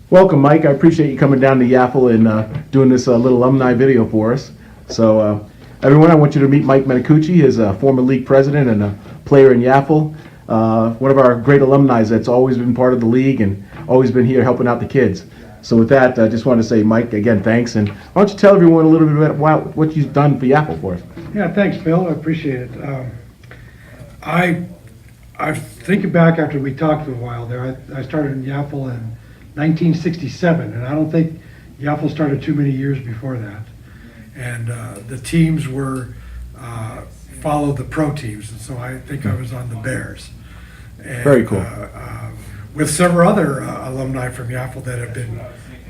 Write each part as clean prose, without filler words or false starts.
Welcome, Mike. I appreciate you coming down to Yaffle and doing this little alumni video for us. So, everyone, I want you to meet Mike Menecucci. He's a former league president and a player in Yaffle. One of our great alumni that's always been part of the league and always been here helping out the kids. So with that, I just want to say, Mike, again, thanks. And why don't you tell everyone a little bit about what you've done for Yaffle for us? Yeah, thanks, Bill. I appreciate it. I thinking back after we talked for a while there, I started in Yaffle in 1967, and I don't think Yaffle started too many years before that. And the teams were followed the pro teams, and so I think I was on the Bears. And, very cool. With several other alumni from Yaffle that have been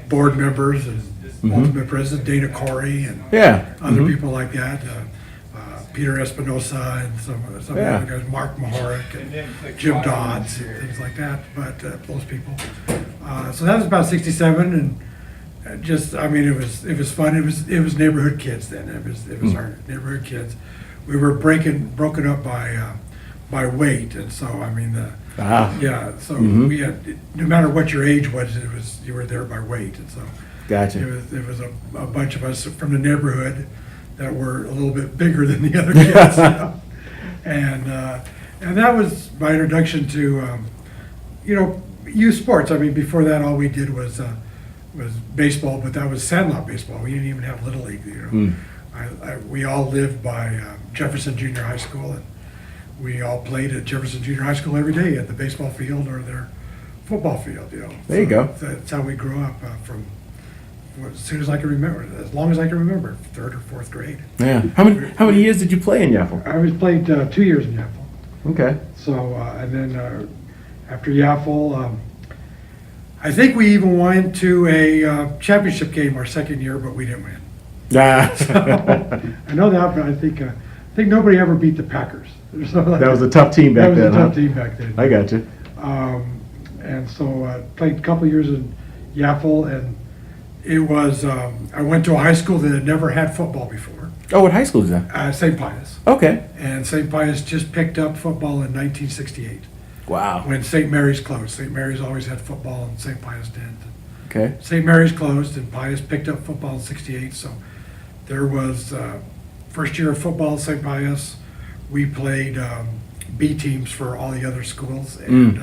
board members and ultimate president, Dana Corey, and other people like that. Peter Espinosa and some of the other guys, Mark Mahoric and Jim Dodds and things like that, but those people. So that was about 67, and just, I mean, it was fun. It was neighborhood kids then. It was our neighborhood kids. We were broken up by weight, and so I mean we had, no matter what your age was, you were there by weight, and so gotcha. It was a bunch of us from the neighborhood that were a little bit bigger than the other kids, you know? And that was my introduction to youth sports. I mean, before that, all we did was baseball, but that was sandlot baseball. We didn't even have Little League, you know. We all lived by Jefferson Junior High School, and we all played at Jefferson Junior High School every day at the baseball field or their football field, you know. There you go. That's how we grew up from as soon as I can remember, as long as I can remember, third or fourth grade. Yeah. How many years did you play in Yaffle? I was played 2 years in Yaffle. Okay. So and then after Yaffle, I think we even went to a championship game our second year, but we didn't win. So, I know that, but I think nobody ever beat the Packers. That was a tough team back then. That was a tough team back then. I got you. And so played a couple years in Yaffle, and it was, I went to a high school that had never had football before. Oh, what high school is that? St. Pius. Okay. And St. Pius just picked up football in 1968. Wow. When St. Mary's closed. St. Mary's always had football, and St. Pius didn't. Okay. St. Mary's closed, and Pius picked up football in 68. So there was first year of football at St. Pius. We played B teams for all the other schools, and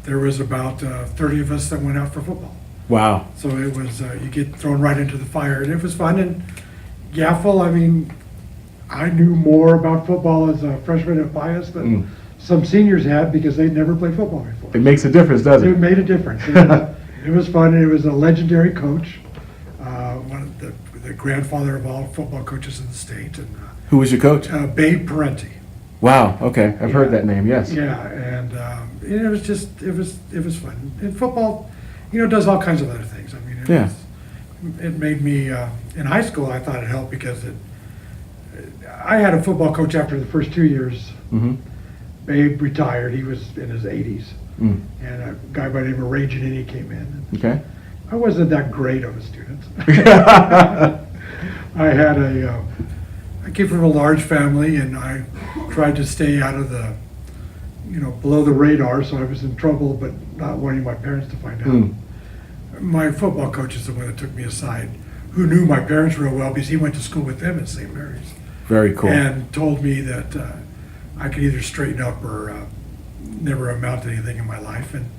there was about 30 of us that went out for football. Wow. So it was, you get thrown right into the fire, and it was fun. And Yaffle, I mean, I knew more about football as a freshman at Pius than some seniors had because they'd never played football before. It makes a difference, doesn't it? It made a difference. It was fun, and it was a legendary coach, one of the grandfather of all football coaches in the state. And who was your coach? Babe Parenti. Wow. Okay, I've heard that name. Yes. Yeah, and it was just, it was fun. And football, does all kinds of other things. I mean, it made me, in high school, I thought it helped because I had a football coach after the first 2 years. Babe retired. He was in his 80s. And a guy by the name of Ray Giannini came in. Okay. I wasn't that great of a student. I came from a large family, and I tried to stay out of the, below the radar, so I was in trouble, but not wanting my parents to find out. My football coach is the one that took me aside, who knew my parents real well because he went to school with them at St. Mary's. Very cool. And told me that I could either straighten up or never amount to anything in my life, and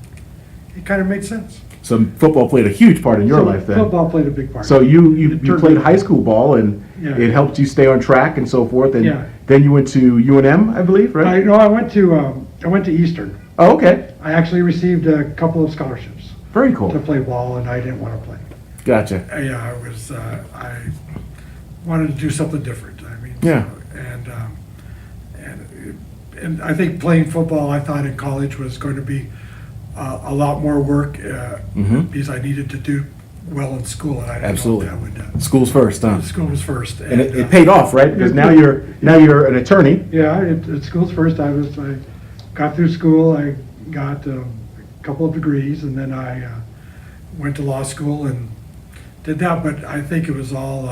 it kind of made sense. So football played a huge part in your life then. Football played a big part. So you played high school ball, and it helped you stay on track and so forth. And then you went to UNM, I believe, right? I went to Eastern. Oh, okay. I actually received a couple of scholarships. Very cool. To play ball, and I didn't want to play. Gotcha. I wanted to do something different. I mean, and I think playing football, I thought in college was going to be a lot more work because I needed to do well in school, and I didn't know if that would. School's first, huh? School was first, and it paid off, right? Because now you're an attorney. Yeah, school's first. I got through school. I got a couple of degrees, and then I went to law school, and did that, but I think it was all,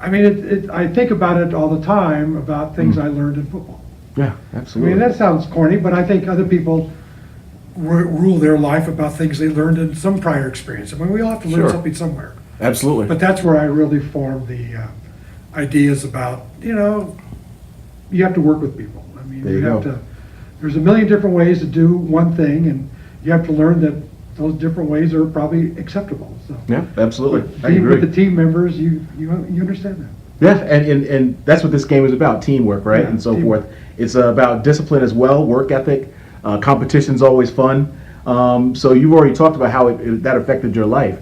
I mean, I think about it all the time, about things I learned in football. Yeah, I absolutely. mean, that sounds corny, but I think other people rule their life about things they learned in some prior experience. I mean, we all have to learn Sure. something somewhere. Absolutely. But that's where I really formed the ideas about, you have to work with people. I mean, There you have go. to, there's a million different ways to do one thing, and you have to learn that those different ways are probably acceptable, so. Yeah, absolutely. I Being with the agree. team members, you understand that. Yeah, and that's what this game is about, teamwork, right, Yeah, and so teamwork. forth. It's about discipline as well, work ethic. Competition's always fun. So you've already talked about how that affected your life.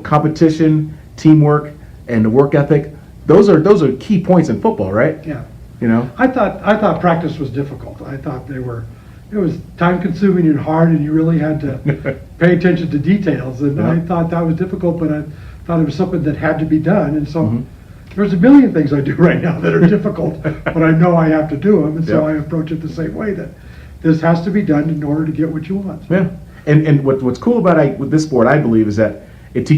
Competition, teamwork, and the work ethic. Those are key points in football, right? Yeah. I thought practice was difficult. I thought it was time consuming and hard, and you really had to pay attention to details. And Yeah. I thought that was difficult, but I thought it was something that had to be done. And so Mm-hmm. there's a million things I do right now that are difficult, but I know I have to do them. And so Yeah. I approach it the same way, that this has to be done in order to get what you want. Yeah, and what's cool about with this sport, I believe, is that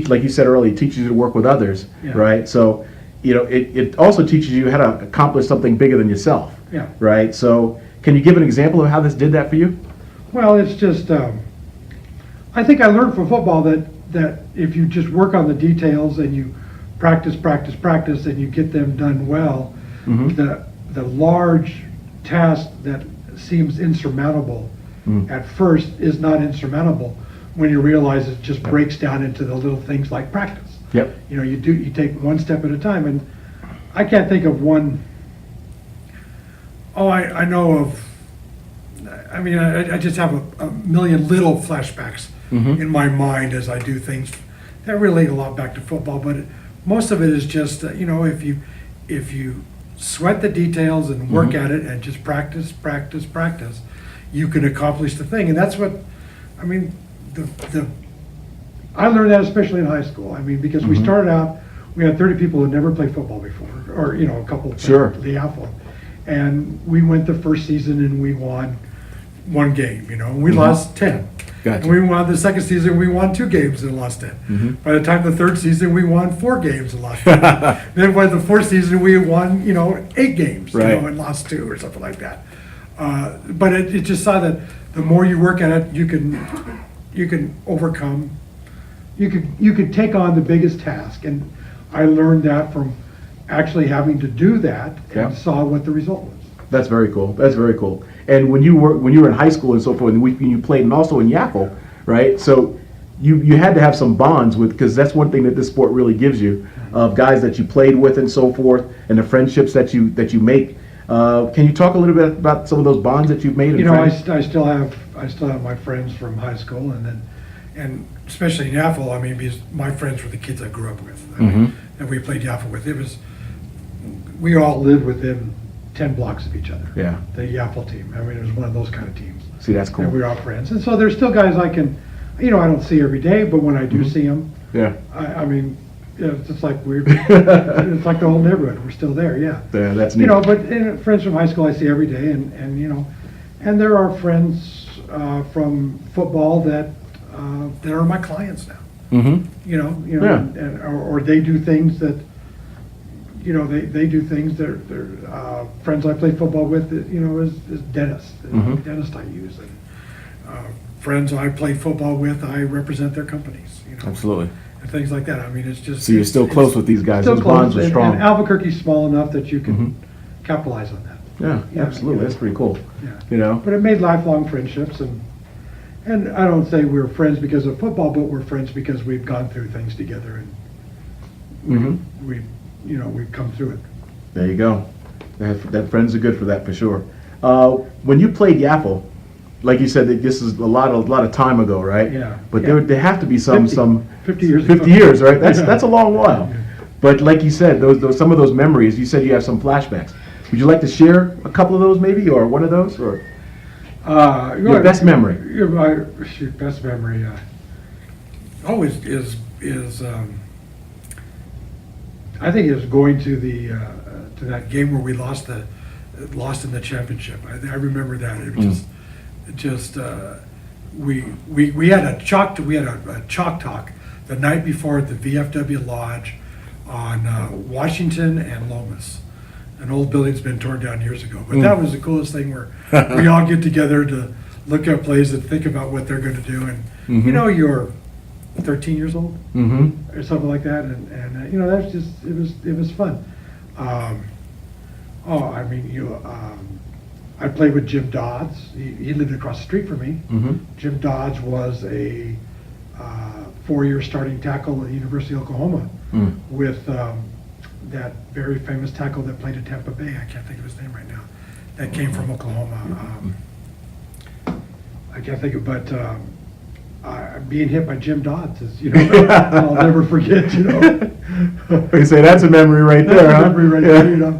like you said earlier, it teaches you to work with others, Yeah. right? So, it also teaches you how to accomplish something bigger than yourself, Yeah. right? So, can you give an example of how this did that for you? Well, it's just, I think I learned from football that if you just work on the details and you practice, and you get them done well, the large task that seems insurmountable at first is not insurmountable when you realize it just breaks down into the little things like practice. Yep. You take one step at a time, and I can't think of one. Oh, I know of. I mean, I just have a million little flashbacks in my mind as I do things that relate a lot back to football. But most of it is just if you sweat the details and work at it and just practice, you can accomplish the thing. And that's what I mean. I learned that especially in high school. I mean, because we started out, we had 30 people who never played football before, or a couple of Sure. the Apple, and we went the first season and we won one game, and we lost 10. Gotcha. And we won the second season, we won 2 games and lost 10. By the time the third season, we won 4 games and lost 10. Then by the fourth season, we won, 8 games, Right. and lost 2 or something like that. But it just saw that the more you work at it, you can overcome. You could take on the biggest task, and I learned that from actually having to do that and Yeah. saw what the result was. That's very cool. That's very cool. And when you were in high school and so forth, and when you played, and also in Yaffle, right? So you had to have some bonds with, because that's one thing that this sport really gives you, of guys that you played with and so forth, and the friendships that you make. Can you talk a little bit about some of those bonds that you've made? I still have my friends from high school, and especially in Yaffle. I mean, because my friends were the kids I grew up with, that we played Yaffle with. We all lived within 10 blocks of each other. Yeah. The Yaffle team. I mean, it was one of those kind of teams. See, that's And cool. we were all friends, and so there's still guys I can, I don't see every day, but when I do see them, Yeah. I mean, it's just like we're, it's like the whole neighborhood. We're still there, yeah. Yeah, that's neat. But friends from high school I see every day, and there are friends from football that are my clients now. Yeah. Or they do things that, they do things that friends I play football with, is dentists, dentist I use, and friends I play football with, I represent their companies, Absolutely. and things like that. I mean, it's just. So you're still close with these guys. Still Those bonds close, are and strong. Albuquerque's small enough that you can capitalize on that. Yeah, absolutely. That's pretty cool. Yeah. But it made lifelong friendships, and I don't say we're friends because of football, but we're friends because we've gone through things together, and we've come through it. There you go. That friends are good for that, for sure. When you played Yaffle, like you said, that this is a lot of time ago, right? Yeah. But Yeah. there have to be some 50 years 50 ago. years, right? That's Yeah. that's a long while. But like you said, those some of those memories. You said you have some flashbacks. Would you like to share a couple of those, maybe, or one of those, or your best memory? Your best memory. Always is I think it was going to to that game where we lost in the championship. I remember that. It was just we had a chalk talk the night before at the VFW Lodge on Washington and Lomas. An old building's been torn down years ago, but that was the coolest thing where we all get together to look at plays and think about what they're going to do. And you know, you're 13 years old or something like that, and you know, that's just it was fun. I mean, I played with Jim Dodds. He lived across the street from me. Jim Dodds was a 4-year starting tackle at the University of Oklahoma with that very famous tackle that played at Tampa Bay. I can't think of his name right now. That came from Oklahoma. I can't think of, but being hit by Jim Dodds is, you know, I'll never forget, you know. You say that's a memory right there, huh? Memory right there, you know.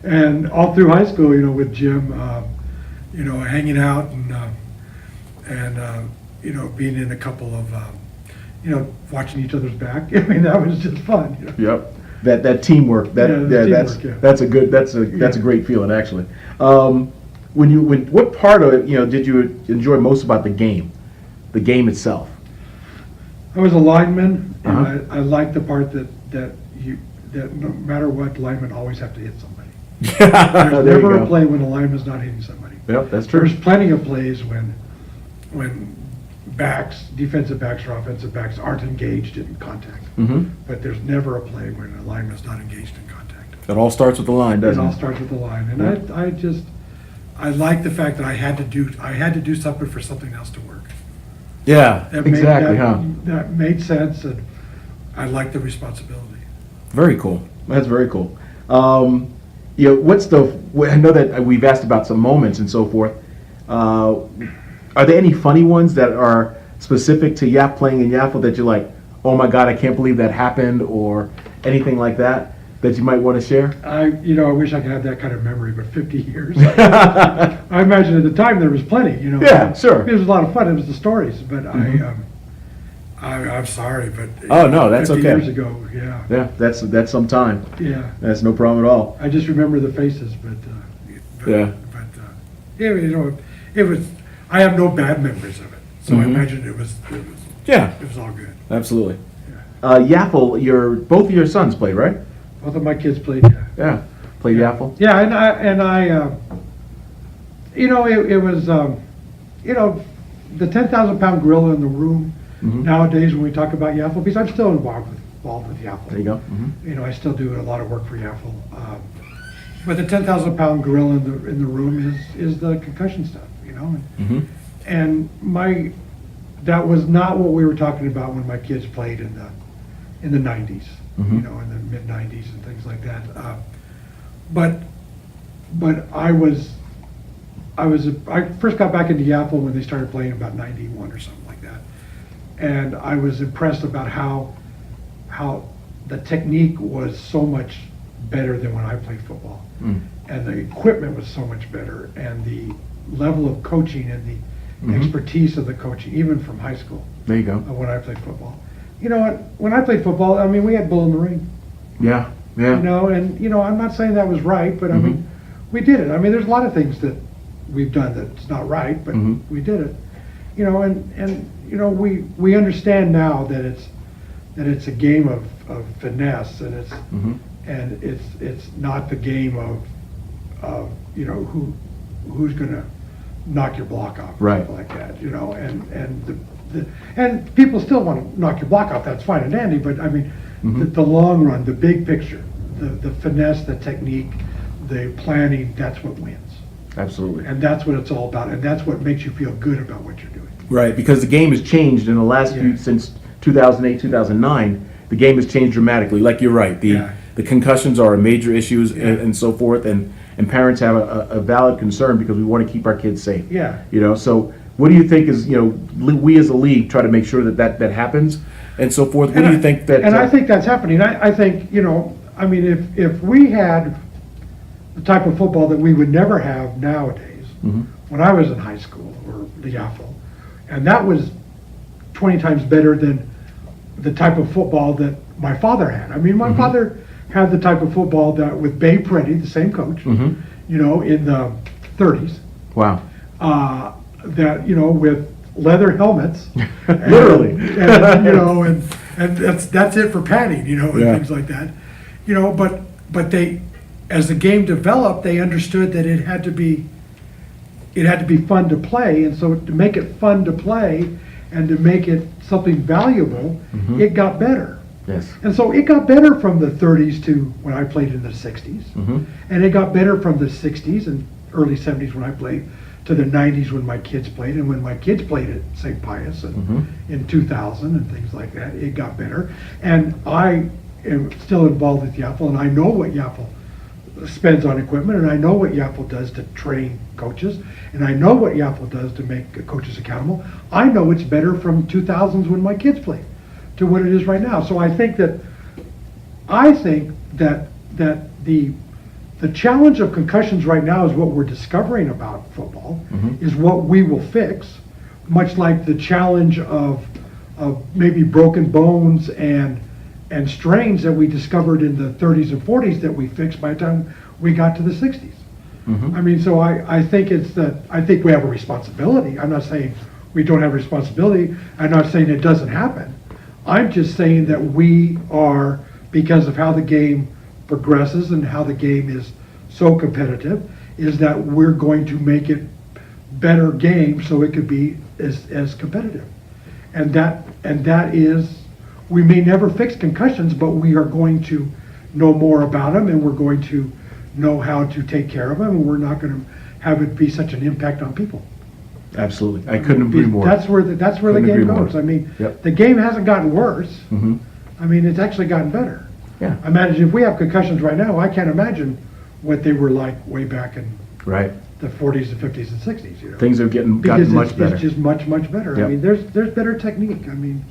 And all through high school, you know, with Jim, you know, hanging out and you know, being in a couple of, you know, watching each other's back. I mean, that was just fun. You know? Yep. That teamwork. That's a great feeling, actually. What part of it, you know, did you enjoy most about the game itself? I was a lineman, and I liked the part that no matter what, linemen always have to hit somebody. There's never a play when a lineman's not hitting somebody. Yep, that's true. There's plenty of plays when defensive backs or offensive backs aren't engaged in contact. But there's never a play when a lineman's not engaged in contact. It all starts with the line, doesn't it? It all starts with the line, and I like the fact that I had to do something for something else to work. Yeah, exactly, That made sense, and I like the responsibility. Very cool. That's very cool. You know, I know that we've asked about some moments and so forth. Are there any funny ones that are specific to playing in Yaffle that you're like, oh my God, I can't believe that happened, or anything like that you might want to share? I wish I could have that kind of memory, but 50 years. I imagine at the time there was plenty, you know. Yeah, sure. It was a lot of fun. It was the stories, but I'm sorry, but oh no, that's 50 okay. Years ago, yeah. Yeah, that's some time. Yeah. That's no problem at all. I just remember the faces, but yeah, you know, it was. I have no bad memories of it, so I imagine it was all good. Absolutely. Yeah. Yaffle, both of your sons played, right? Both of my kids played. Yeah. Yeah, played Yaffle. Yeah, and I you know, it was, you know, the 10,000-pound gorilla in the room nowadays when we talk about Yaffle, because I'm still involved with Yaffle. There you go. You know, I still do a lot of work for Yaffle. But the 10,000-pound gorilla in the room is the concussion stuff, you know. And that was not what we were talking about when my kids played in the 90s, you know, in the mid 90s and things like that. But I first got back into Yaffle when they started playing about 91 or something like that, and I was impressed about how the technique was so much better than when I played football, and the equipment was so much better, and the level of coaching and the expertise of the coaching, even from high school. There you go. When I played football, you know, when I played football, I mean, we had bull in the ring. Yeah, yeah. You know, and you know, I'm not saying that was right, but I mean, we did it. I mean, there's a lot of things that we've done that's not right, but we did it. You know, and you know, we understand now that it's a game of finesse, and it's not the game of you know, who's gonna knock your block off, or something like that. You know, and people still want to knock your block off. That's fine and dandy, but I mean, the long run, the big picture, the finesse, the technique, the planning, that's what wins. Absolutely. And that's what it's all about, and that's what makes you feel good about what you're doing. Right, because the game has changed in the last since 2008, 2009. The game has changed dramatically. Like, you're right, the concussions are a major issues and so forth, and parents have a valid concern because we want to keep our kids safe. Yeah. You know, so what do you think is, you know, we as a league try to make sure that happens and so forth. What do you think that? And I think that's happening. I think, you know, I mean, if we had the type of football that we would never have nowadays, when I was in high school or the Yaffle, and that was 20 times better than the type of football that my father had. I mean, my father had the type of football that with Babe Preddy, the same coach, you know, in the 30s. Wow. That, you know, with leather helmets. Literally. And, you know, and and that's it for padding, you know, and Yeah. things like that. You know, but they, as the game developed, they understood that it had to be fun to play, and so to make it fun to play and to make it something valuable, it got better. Yes. And so it got better from the 30s to when I played in the 60s. And it got better from the 60s and early 70s when I played to the 90s when my kids played. And when my kids played at St. Pius and in 2000 and things like that, it got better. And I am still involved with Yaffle, and I know what Yaffle spends on equipment, and I know what Yaffle does to train coaches, and I know what Yaffle does to make coaches accountable. I know it's better from 2000s when my kids played to what it is right now. So I think that the challenge of concussions right now is what we're discovering about football, is what we will fix, much like the challenge of maybe broken bones and strains that we discovered in the 30s and 40s that we fixed by the time we got to the 60s. I mean, so I think I think we have a responsibility. I'm not saying we don't have a responsibility. I'm not saying it doesn't happen. I'm just saying that we are, because of how the game progresses and how the game is so competitive, is that we're going to make it better game so it could be as competitive. And that is, we may never fix concussions, but we are going to know more about them, and we're going to know how to take care of them, and we're not going to have it be such an impact on people. Absolutely. I couldn't agree more. That's where the game goes. I mean, the game hasn't gotten worse. I mean, it's actually gotten better. Yeah. Imagine if we have concussions right now, I can't imagine what they were like way back in the 40s and 50s and 60s. You know? Things have gotten much better. It's just much better. Yep. I mean, there's better technique. I mean,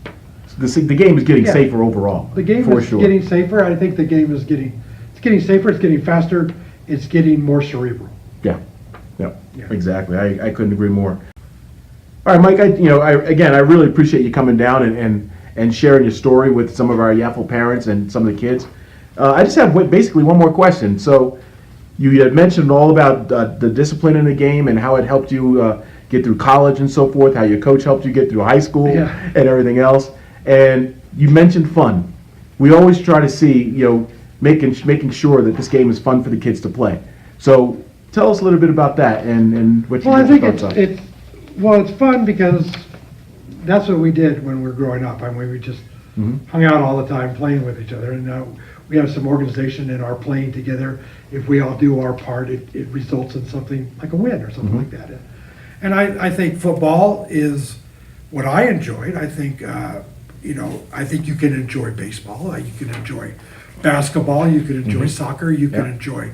the game is getting safer overall. The game is getting safer. I think the game is getting safer. It's getting faster. It's getting more cerebral. Yeah. Exactly. I couldn't agree more. All right, Mike. I really appreciate you coming down and sharing your story with some of our Yaffle parents and some of the kids. I just have basically one more question. So, you had mentioned all about the discipline in the game and how it helped you get through college and so forth. How your coach helped you get through high school and everything else. And you mentioned fun. We always try to see, making sure that this game is fun for the kids to play. So tell us a little bit about that and what Well, I your think thoughts are. it's fun because that's what we did when we were growing up. I mean, we just hung out all the time playing with each other. And we have some organization in our playing together. If we all do our part, it results in something like a win or something like that. And I think football is what I enjoyed. I think, I think you can enjoy baseball. You can enjoy basketball. You can enjoy soccer. You can enjoy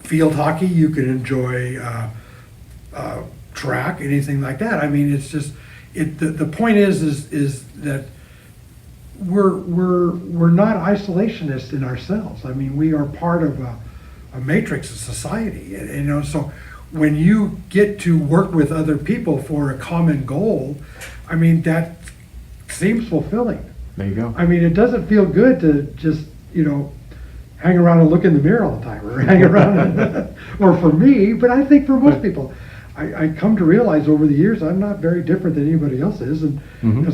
field hockey. You can enjoy track, anything like that. I mean, it's just the point is that we're not isolationists in ourselves. I mean, we are part of a matrix of society, and so when you get to work with other people for a common goal, I mean, that seems fulfilling. There you go. I mean, it doesn't feel good to just hang around and look in the mirror all the time, or hang around, or for me, but I think for most people, I come to realize over the years I'm not very different than anybody else is, and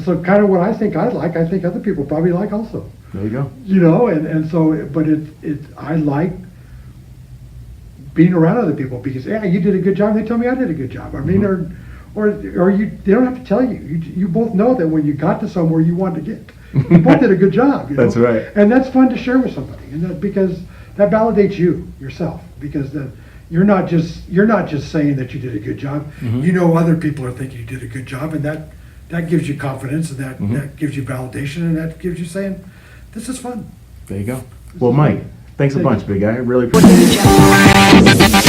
so kind of what I think I like, I think other people probably like also. There you go. And so, but I like being around other people because you did a good job. They tell me I did a good job. I mean, or they don't have to tell you. You both know that when you got to somewhere you wanted to get, you both did a good job. That's right. And that's fun to share with somebody, and because that validates yourself, because you're not just saying that you did a good job. Other people are thinking you did a good job, and that gives you confidence, and that gives you validation, and that gives you saying, this is fun. There you go. Well, Mike, thanks a bunch, big guy. I really appreciate it.